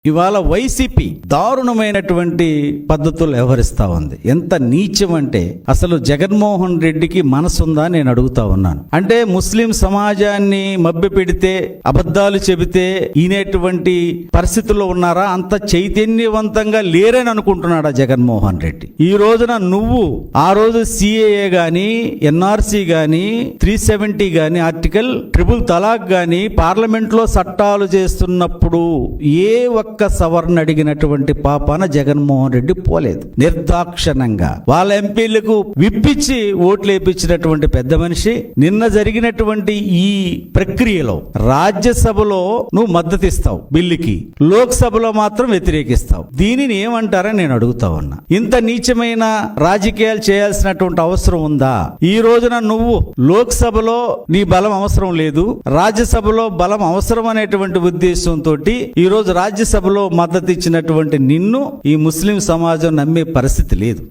ఇవాళ వైసీపీ దారుణమైనటువంటి పద్ధతులు వ్యవహరిస్తా ఉంది. ఎంత నీచం అంటే అసలు జగన్మోహన్ రెడ్డికి మనసుందా నేను అడుగుతా ఉన్నాను. అంటే ముస్లిం సమాజాన్ని మభ్యపెడితే అబద్ధాలు చెబితే ఈనేటువంటి పరిస్థితుల్లో ఉన్నారా? అంత చైతన్యవంతంగా లేరని అనుకుంటున్నాడా జగన్మోహన్ రెడ్డి? ఈ రోజున నువ్వు ఆ రోజు సిఏఏ గాని ఎన్ఆర్సీ గాని 370 గాని ఆర్టికల్ ట్రిపుల్ తలాక్ గాని పార్లమెంట్ లో చట్టాలు చేస్తున్నప్పుడు ఏ ఒక్క సవరణ అడిగినటువంటి పాపాన జగన్మోహన్ రెడ్డి పోలేదు. నిర్దాక్షణంగా వాళ్ళ ఎంపీలకు విప్పించి ఓట్లు వేయించినటువంటి పెద్ద మనిషి. నిన్న జరిగినటువంటి ఈ ప్రక్రియలో రాజ్యసభలో నువ్వు మద్దతు ఇస్తావు బిల్లుకి, లోక్సభలో మాత్రం వ్యతిరేకిస్తావు. దీనిని ఏమంటారని నేను అడుగుతా ఉన్నా. ఇంత నీచమైన రాజకీయాలు చేయాల్సినటువంటి అవసరం ఉందా? ఈ రోజున నువ్వు లోక్సభలో నీ బలం అవసరం లేదు, రాజ్యసభలో బలం అవసరం అనేటువంటి ఉద్దేశంతో ఈ రోజు రాజ్యసభలో మద్దతు ఇచ్చినటువంటి నిన్ను ఈ ముస్లిం సమాజం నమ్మే పరిస్థితి లేదు.